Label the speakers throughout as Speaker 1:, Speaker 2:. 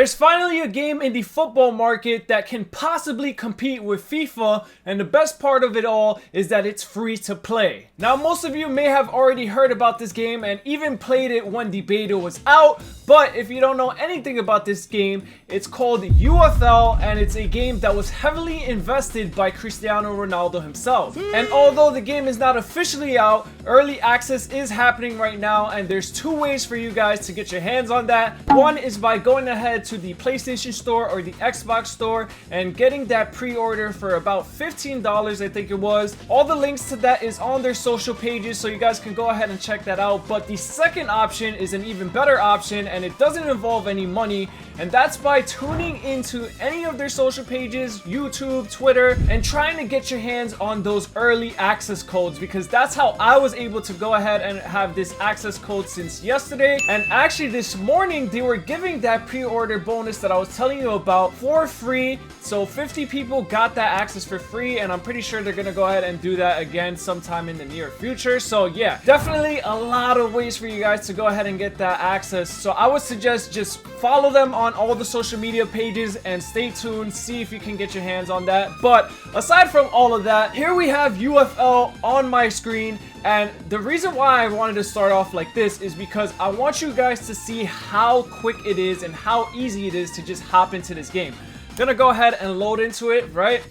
Speaker 1: There's finally a game in the football market that can possibly compete with FIFA, and the best part of it all is that it's free to play. Now, most of you may have already heard about this game and even played it when the beta was out, but if you don't know anything about this game, it's called UFL, and it's a game that was heavily invested by Cristiano Ronaldo himself. And although the game is not officially out, early access is happening right now, and there's two ways for you guys to get your hands on that. One is by going ahead to the PlayStation Store or the Xbox Store and getting that pre-order for about $15, I think it was. All the links to that is on their social pages, so you guys can go ahead and check that out. But the second option is an even better option, and it doesn't involve any money, and that's by tuning into any of their social pages, YouTube, Twitter, and trying to get your hands on those early access codes, because that's how I was able to go ahead and have this access code since yesterday. And actually this morning they were giving that pre-order bonus that I was telling you about for free, so 50 people got that access for free, and I'm pretty sure they're gonna go ahead and do that again sometime in the near future. So yeah, definitely a lot of ways for you guys to go ahead and get that access. So I would suggest just follow them on all the social media pages and stay tuned, see if you can get your hands on that. But aside from all of that, here we have UFL on my screen, and the reason why I wanted to start off like this is because I want you guys to see how quick it is and how easy it is to just hop into this game. Gonna go ahead and load into it, right?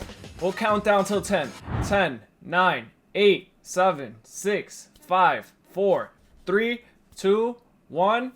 Speaker 1: We'll count down till 10. 10, 9, 8, 7, 6, 5, 4, 3, 2, 1.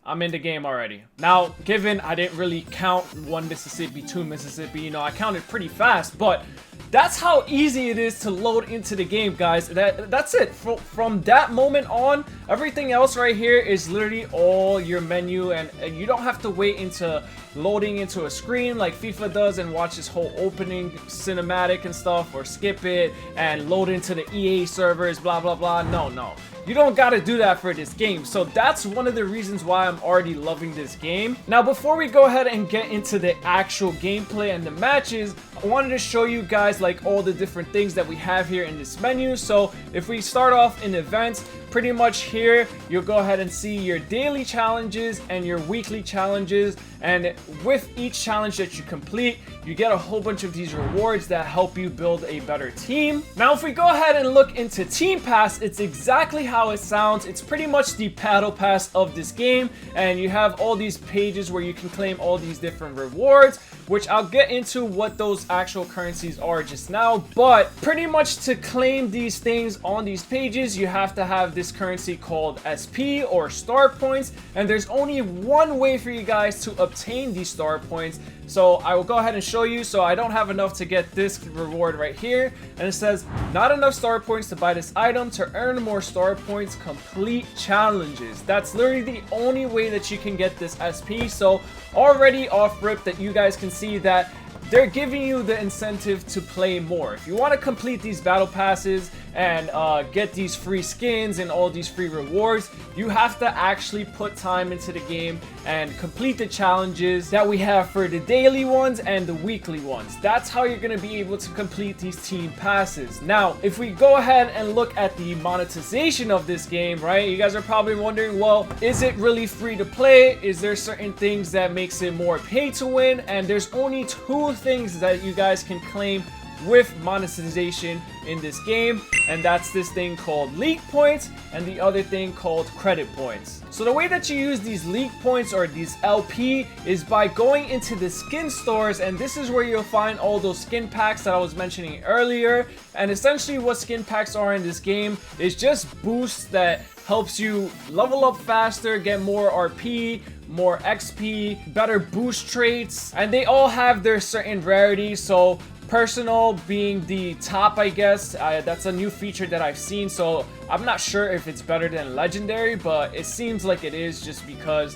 Speaker 1: I'm in the game already. Now, given I didn't really count 1 Mississippi, 2 Mississippi, you know, I counted pretty fast, but that's how easy it is to load into the game, guys. That's it. From that moment on, everything else right here is literally all your menu, and you don't have to wait into loading into a screen like FIFA does and watch this whole opening cinematic and stuff, or skip it and load into the EA servers, blah blah blah. No. You don't gotta do that for this game. So that's one of the reasons why I'm already loving this game. Now, before we go ahead and get into the actual gameplay and the matches, I wanted to show you guys like all the different things that we have here in this menu. So if we start off in events, pretty much here you'll go ahead and see your daily challenges and your weekly challenges, and with each challenge that you complete, you get a whole bunch of these rewards that help you build a better team. Now, if we go ahead and look into Team Pass, it's exactly how it sounds. It's pretty much the battle pass of this game, and you have all these pages where you can claim all these different rewards, which I'll get into what those actual currencies are just now. But pretty much to claim these things on these pages, you have to have this currency called SP, or star points, and there's only one way for you guys to obtain these star points. So I will go ahead and show you. So I don't have enough to get this reward right here, and it says not enough star points to buy this item. To earn more star points, complete challenges. That's literally the only way that you can get this SP. So already off rip that you guys can see that they're giving you the incentive to play more. If you want to complete these battle passes and get these free skins and all these free rewards, you have to actually put time into the game and complete the challenges that we have for the daily ones and the weekly ones. That's how you're going to be able to complete these team passes. Now, if we go ahead and look at the monetization of this game, right, you guys are probably wondering, well, is it really free to play? Is there certain things that makes it more pay to win? And there's only two things that you guys can claim with monetization in this game, and that's this thing called league points and the other thing called credit points. So the way that you use these league points, or these LP, is by going into the skin stores, and this is where you'll find all those skin packs that I was mentioning earlier. And essentially what skin packs are in this game is just boosts that helps you level up faster, get more RP, more XP, better boost traits, and they all have their certain rarities. So personal being the top, I guess. That's a new feature that I've seen, so I'm not sure if it's better than legendary, but it seems like it is just because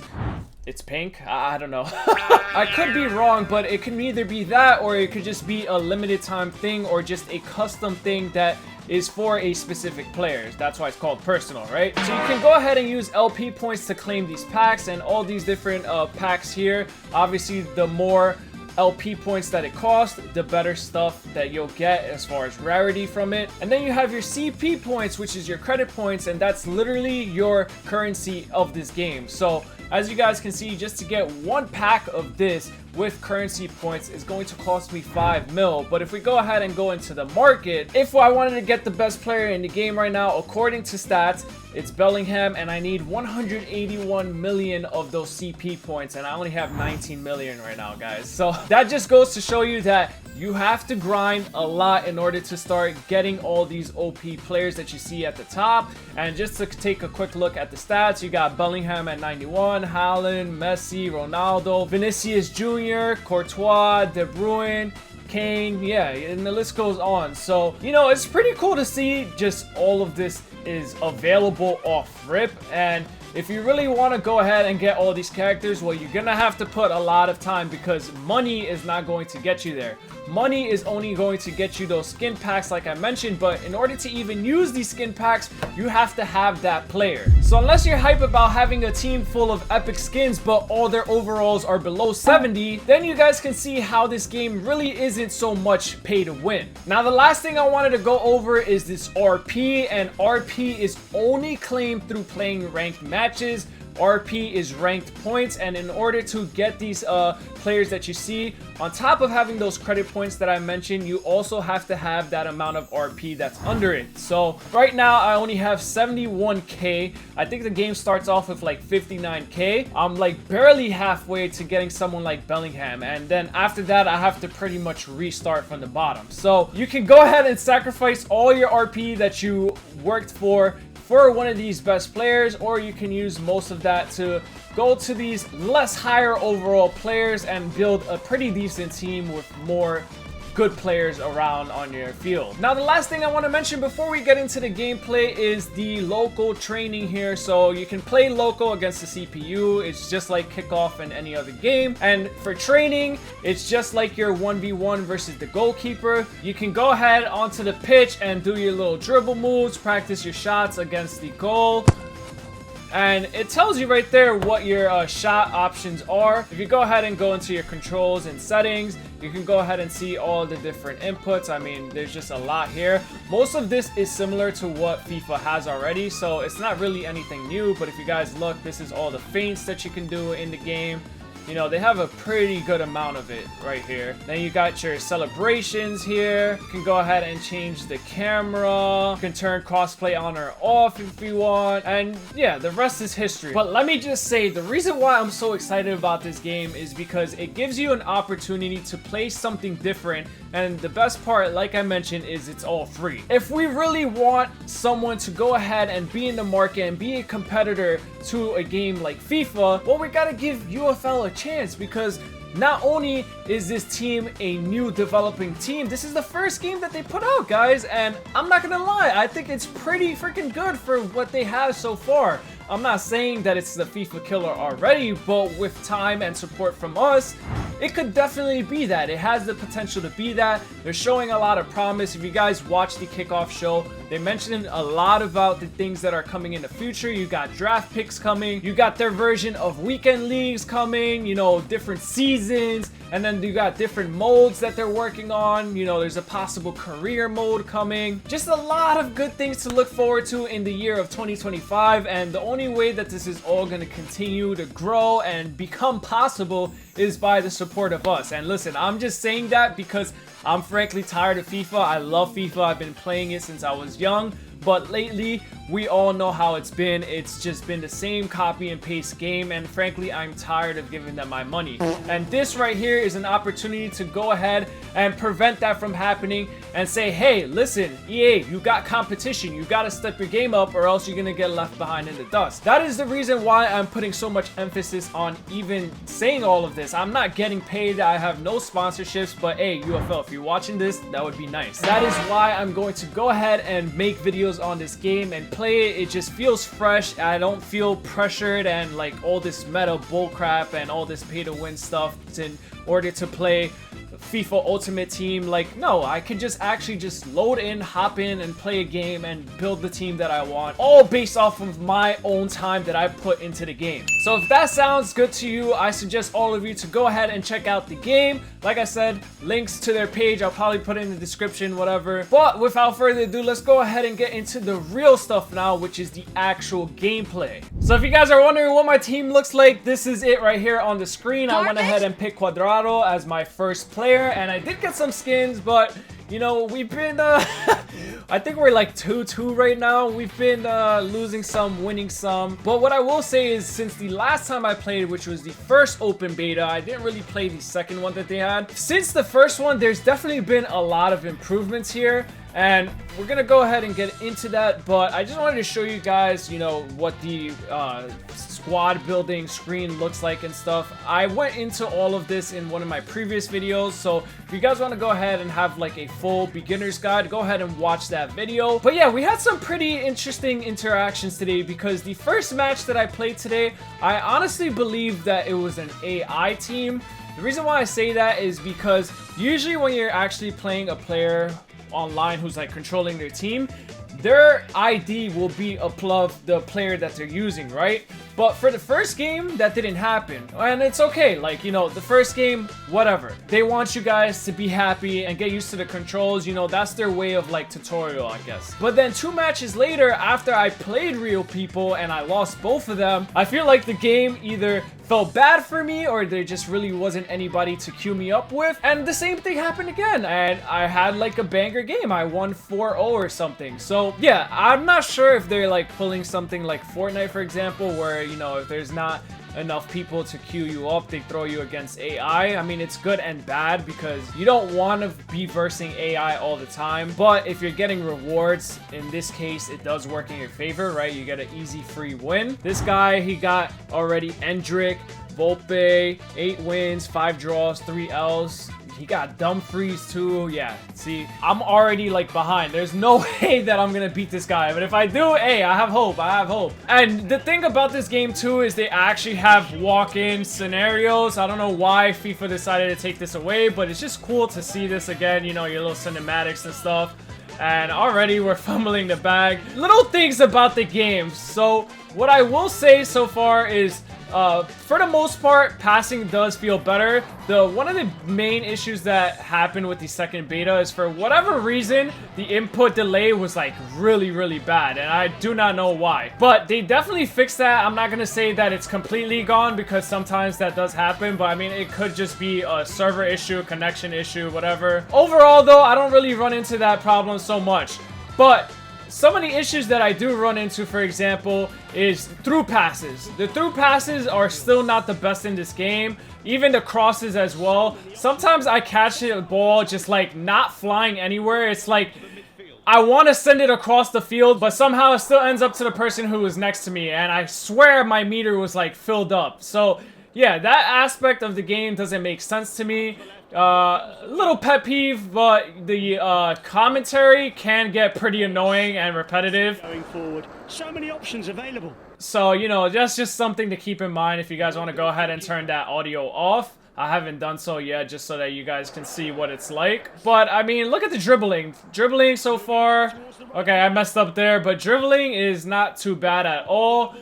Speaker 1: it's pink. I don't know. I could be wrong, but it can either be that, or it could just be a limited time thing, or just a custom thing that is for a specific player. That's why it's called personal, right? So you can go ahead and use LP points to claim these packs and all these different packs here. Obviously, the more LP points that it costs, the better stuff that you'll get as far as rarity from it. And then you have your CP points, which is your credit points, and that's literally your currency of this game. So As you guys can see, just to get one pack of this with currency points is going to cost me 5 mil. But if we go ahead and go into the market, if I wanted to get the best player in the game right now, according to stats, it's Bellingham, and I need 181 million of those CP points, and I only have 19 million right now, guys. So that just goes to show you that you have to grind a lot in order to start getting all these OP players that you see at the top. And just to take a quick look at the stats, you got Bellingham at 91, Haaland, Messi, Ronaldo, Vinicius Jr., Courtois, De Bruyne, Kane, yeah, and the list goes on. So, you know, it's pretty cool to see just all of this is available off rip. And if you really want to go ahead and get all these characters, well, you're gonna have to put a lot of time, because money is not going to get you there. Money is only going to get you those skin packs like I mentioned, but in order to even use these skin packs, you have to have that player. So unless you're hype about having a team full of epic skins but all their overalls are below 70, then you guys can see how this game really isn't so much pay to win. Now the last thing I wanted to go over is this RP, and RP is only claimed through playing ranked matches. RP is ranked points, and in order to get these players that you see, on top of having those credit points that I mentioned, you also have to have that amount of RP that's under it. So right now I only have 71k. I think the game starts off with like 59k. I'm like barely halfway to getting someone like Bellingham, and then after that I have to pretty much restart from the bottom. So you can go ahead and sacrifice all your RP that you worked for one of these best players, or you can use most of that to go to these less higher overall players and build a pretty decent team with more good players around on your field. Now the last thing I want to mention before we get into the gameplay is the local training here. So you can play local against the CPU. It's just like kickoff in any other game. And for training, it's just like your 1v1 versus the goalkeeper. You can go ahead onto the pitch and do your little dribble moves, practice your shots against the goal. And it tells you right there what your shot options are. If you go ahead and go into your controls and settings, you can go ahead and see all the different inputs. I mean, there's just a lot here. Most of this is similar to what FIFA has already, so it's not really anything new. But if you guys look, this is all the feints that you can do in the game. You know, they have a pretty good amount of it right here. Then you got your celebrations here. You can go ahead and change the camera. You can turn crossplay on or off if you want. And yeah, the rest is history. But let me just say, the reason why I'm so excited about this game is because it gives you an opportunity to play something different. And the best part, like I mentioned, is it's all free. If we really want someone to go ahead and be in the market and be a competitor to a game like FIFA, well, we gotta give UFL a chance, because not only is this team a new developing team, this is the first game that they put out, guys, and I'm not gonna lie, I think it's pretty freaking good for what they have so far. I'm not saying that it's the FIFA killer already, but with time and support from us, it could definitely be that. It has the potential to be that. They're showing a lot of promise. If you guys watch the kickoff show, they mentioned a lot about the things that are coming in the future. You got draft picks coming. You got their version of weekend leagues coming, you know, different seasons. And then you got different modes that they're working on. You know, there's a possible career mode coming. Just a lot of good things to look forward to in the year of 2025. And the only way that this is all going to continue to grow and become possible is by the support of us. And listen, I'm just saying that because I'm frankly tired of FIFA. I love FIFA. I've been playing it since I was young. But lately, we all know how it's been. It's just been the same copy and paste game, and frankly, I'm tired of giving them my money. And this right here is an opportunity to go ahead and prevent that from happening and say, hey, listen, EA, you got competition. You got to step your game up, or else you're going to get left behind in the dust. That is the reason why I'm putting so much emphasis on even saying all of this. I'm not getting paid. I have no sponsorships, but hey, UFL, if you're watching this, that would be nice. That is why I'm going to go ahead and make videos on this game and play it. It just feels fresh. I don't feel pressured and like all this meta bullcrap and all this pay to win stuff in order to play FIFA Ultimate Team. Like, no, I could just actually just load in, hop in, and play a game and build the team that I want, all based off of my own time that I put into the game. So if that sounds good to you, I suggest all of you to go ahead and check out the game. Like I said, links to their page I'll probably put in the description, whatever. But without further ado, let's go ahead and get into the real stuff now, which is the actual gameplay. So if you guys are wondering what my team looks like, this is it right here on the screen. I went ahead and picked Cuadrado as my first player, and I did get some skins, but you know, we've been I think we're like 2-2 right now. We've been losing some, winning some. But what I will say is, since the last time I played, which was the first open beta, I didn't really play the second one that they had. Since the first one, there's definitely been a lot of improvements here, and we're gonna go ahead and get into that. But I just wanted to show you guys, you know, what the squad building screen looks like and stuff. I went into all of this in one of my previous videos, so if you guys want to go ahead and have like a full beginner's guide, go ahead and watch that video. But yeah, we had some pretty interesting interactions today, because the first match that I played today, I honestly believe that it was an AI team. The reason why I say that is because usually when you're actually playing a player online who's like controlling their team, their ID will be above the player that they're using, right? But for the first game, that didn't happen. And it's okay, like, you know, the first game, whatever. They want you guys to be happy and get used to the controls, you know, that's their way of like tutorial, I guess. But then 2 matches later, after I played real people and I lost both of them, I feel like the game either felt bad for me or there just really wasn't anybody to queue me up with. And the same thing happened again, and I had like a banger game. I won 4-0 or something. So yeah, I'm not sure if they're like pulling something like Fortnite, for example, where, you know, if there's not enough people to queue you up, they throw you against AI. I mean, it's good and bad, because you don't want to be versing AI all the time. But if you're getting rewards, in this case, it does work in your favor, right? You get an easy free win. This guy, he got already Endrick, Volpe, 8 wins, 5 draws, 3 L's. He got Dumfries too. Yeah, see, I'm already like behind. There's no way that I'm gonna beat this guy, but if I do, hey, I have hope. I have hope. And the thing about this game too is they actually have walk-in scenarios. I don't know why FIFA decided to take this away, but it's just cool to see this again, you know, your little cinematics and stuff. And already we're fumbling the bag. Little things about the game. So what I will say so far is, for the most part, passing does feel better. One of the main issues that happened with the second beta is, for whatever reason, the input delay was like really bad, and I do not know why. But they definitely fixed that. I'm not gonna say that it's completely gone, because sometimes that does happen, but I mean, it could just be a server issue, connection issue, whatever. Overall though, I don't really run into that problem so much. But some of the issues that I do run into, for example, is through passes. The through passes are still not the best in this game. Even the crosses as well. Sometimes I catch the ball just like not flying anywhere. It's like I want to send it across the field, but somehow it still ends up to the person who was next to me. And I swear my meter was like filled up. So yeah, that aspect of the game doesn't make sense to me. Little pet peeve, but the commentary can get pretty annoying and repetitive.
Speaker 2: Going forward, so many options available.
Speaker 1: So, you know, that's just something to keep in mind if you guys want to go ahead and turn that audio off. I haven't done so yet, just so that you guys can see what it's like. But, I mean, look at the dribbling. Dribbling so far. Okay, I messed up there, but dribbling is not too bad at all.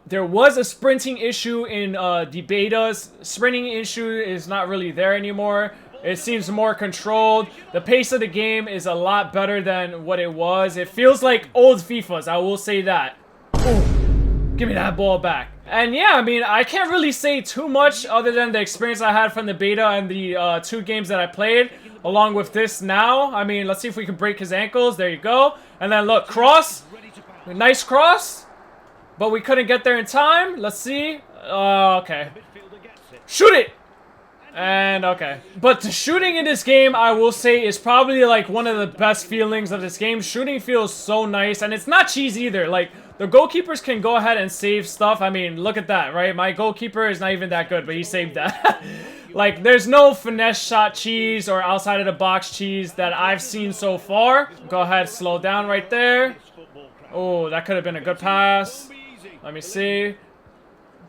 Speaker 1: There was a sprinting issue in the betas. Sprinting issue is not really there anymore. It seems more controlled. The pace of the game is a lot better than what it was. It feels like old FIFAs, I will say that. Ooh, give me that ball back. And yeah, I mean, I can't really say too much other than the experience I had from the beta and the 2 games that I played, along with this now. I mean, let's see if we can break his ankles. There you go. And then look, cross. Nice cross. But we couldn't get there in time. Let's see. Okay. Shoot it! And okay. But the shooting in this game, I will say, is probably like one of the best feelings of this game. Shooting feels so nice. And it's not cheese either. Like, the goalkeepers can go ahead and save stuff. I mean, look at that, right? My goalkeeper is not even that good, but he saved that. Like, there's no finesse shot cheese or outside of the box cheese that I've seen so far. Go ahead, slow down right there. Oh, that could have been a good pass. Let me see.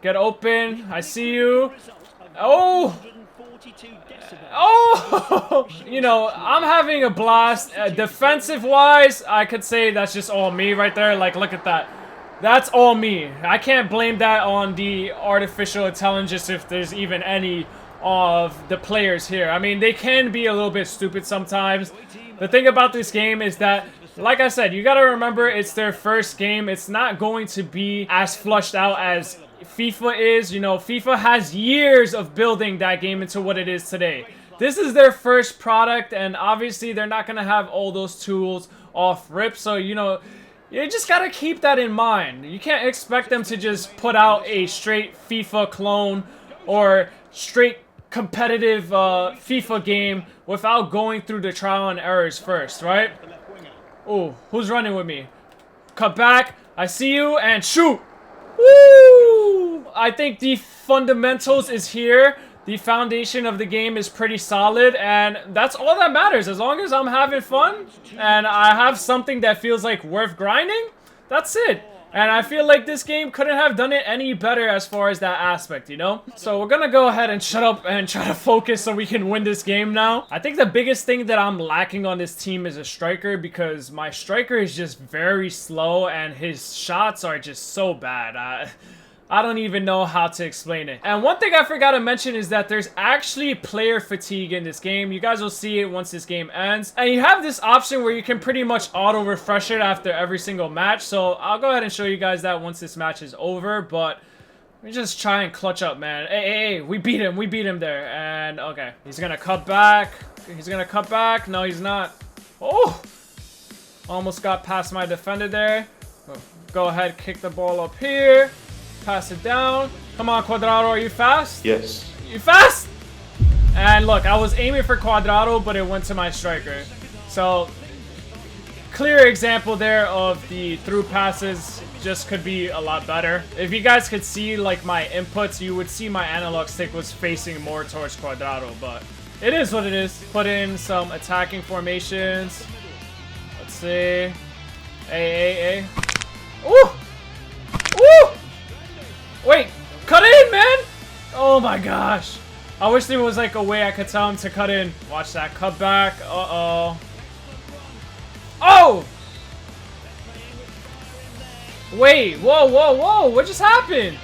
Speaker 1: Get open. I see you. Oh!
Speaker 2: 42 decibels.
Speaker 1: Oh, you know, I'm having a blast. Defensive-wise, I could say that's just all me right there. Like, look at that. That's all me. I can't blame that on the artificial intelligence if there's even any of the players here. I mean, they can be a little bit stupid sometimes. The thing about this game is that, like I said, you gotta remember it's their first game. It's not going to be as flushed out as FIFA is. You know, FIFA has years of building that game into what it is today. This is their first product, and obviously they're not gonna have all those tools off rip. So, you know, you just gotta keep that in mind. You can't expect them to just put out a straight FIFA clone or straight competitive FIFA game without going through the trial and errors first, right? Oh, who's running with me? Cut back. I see you, and shoot. Woo! I think the fundamentals is here. The foundation of the game is pretty solid, and that's all that matters. As long as I'm having fun and I have something that feels like worth grinding, that's it. And I feel like this game couldn't have done it any better as far as that aspect, you know? So we're gonna go ahead and shut up and try to focus so we can win this game now. I think the biggest thing that I'm lacking on this team is a striker, because my striker is just very slow and his shots are just so bad. I don't even know how to explain it. And one thing I forgot to mention is that there's actually player fatigue in this game. You guys will see it once this game ends. And you have this option where you can pretty much auto-refresh it after every single match. So I'll go ahead and show you guys that once this match is over. But let me just try and clutch up, man. Hey, we beat him. We beat him there. And okay, he's going to cut back. He's going to cut back. No, he's not. Oh, almost got past my defender there. Go ahead, kick the ball up here. Pass it down. Come on, Cuadrado, are you fast?
Speaker 3: Yes.
Speaker 1: You fast? And look, I was aiming for Cuadrado, but it went to my striker. So, clear example there of the through passes just could be a lot better. If you guys could see, like, my inputs, you would see my analog stick was facing more towards Cuadrado, but it is what it is. Put in some attacking formations. Let's see. Hey. Ooh! Ooh! Wait, cut in, man! Oh my gosh. I wish there was like a way I could tell him to cut in. Watch that cut back. Uh-oh. Oh! Wait, whoa. What just happened?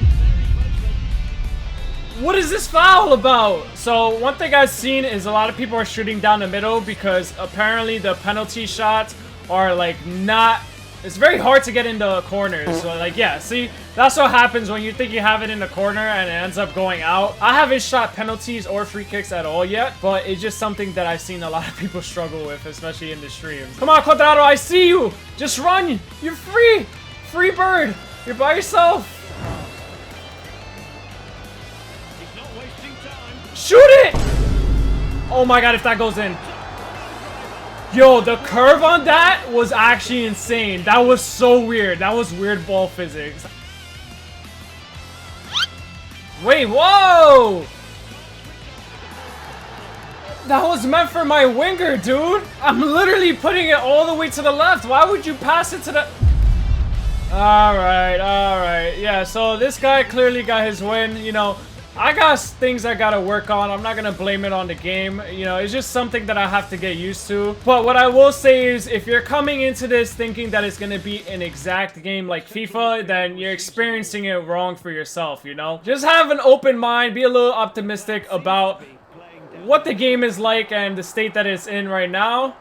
Speaker 1: What is this foul about? So, one thing I've seen is a lot of people are shooting down the middle because apparently the penalty shots are like not... It's very hard to get into corners. So, like, yeah, see, that's what happens when you think you have it in the corner and it ends up going out. I haven't shot penalties or free kicks at all yet, but it's just something that I've seen a lot of people struggle with, especially in the streams. Come on, Cuadrado, I see you. Just run. You're free. Free bird. You're by yourself.
Speaker 2: He's not wasting time.
Speaker 1: Shoot it. Oh my god, if that goes in. Yo, the curve on that was actually insane. That was so weird. That was weird ball physics. Wait, whoa! That was meant for my winger, dude. I'm literally putting it all the way to the left. Why would you pass it to the... Alright. Yeah, so this guy clearly got his win. You know, I got things I gotta work on. I'm not gonna blame it on the game. You know, it's just something that I have to get used to. But what I will say is, if you're coming into this thinking that it's gonna be an exact game like FIFA, then you're experiencing it wrong for yourself, you know? Just have an open mind, be a little optimistic about what the game is like and the state that it's in right now.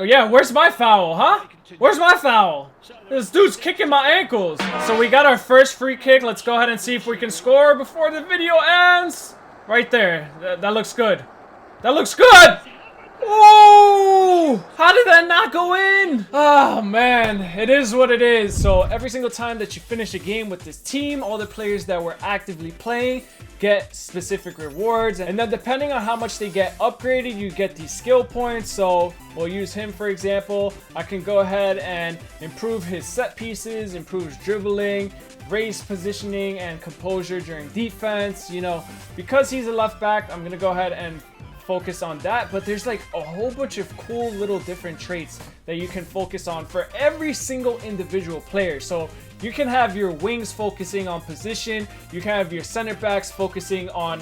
Speaker 1: Yeah, where's my foul, huh? Where's my foul? This dude's kicking my ankles. So we got our first free kick. Let's go ahead and see if we can score before the video ends. Right there. That looks good. That looks good! Oh! How did that not go in? Oh, man. It is what it is. So every single time that you finish a game with this team, all the players that were actively playing get specific rewards. And then depending on how much they get upgraded, you get these skill points. So we'll use him, for example. I can go ahead and improve his set pieces, improves dribbling, raise positioning and composure during defense. You know, because he's a left back, I'm going to go ahead and focus on that. But there's like a whole bunch of cool little different traits that you can focus on for every single individual player. So You can have your wings focusing on position. You can have your center backs focusing on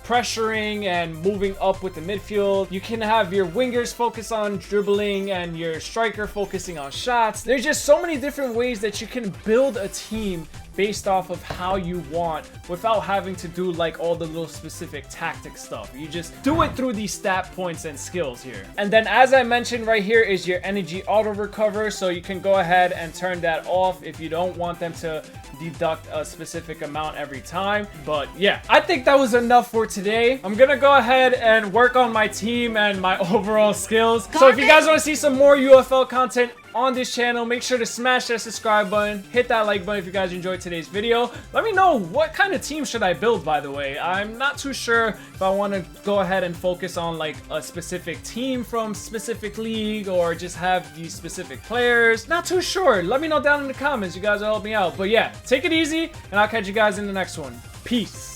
Speaker 1: pressuring and moving up with the midfield. You can have your wingers focus on dribbling and your striker focusing on shots. There's just so many different ways that you can build a team based off of how you want without having to do like all the little specific tactic stuff. You just do it through these stat points and skills here. And then as I mentioned right here is your energy auto recover. So you can go ahead and turn that off if you don't want them to deduct a specific amount every time. But yeah, I think that was enough for today. I'm gonna go ahead and work on my team and my overall skills. So if you guys want to see some more UFL content on this channel, make sure to smash that subscribe button, hit that like button if you guys enjoyed today's video. Let me know what kind of team should I build, by the way. I'm not too sure if I want to go ahead and focus on like a specific team from specific league or just have these specific players. Not too sure. Let me know down in the comments. You guys will help me out. But yeah, take it easy and I'll catch you guys in the next one. Peace.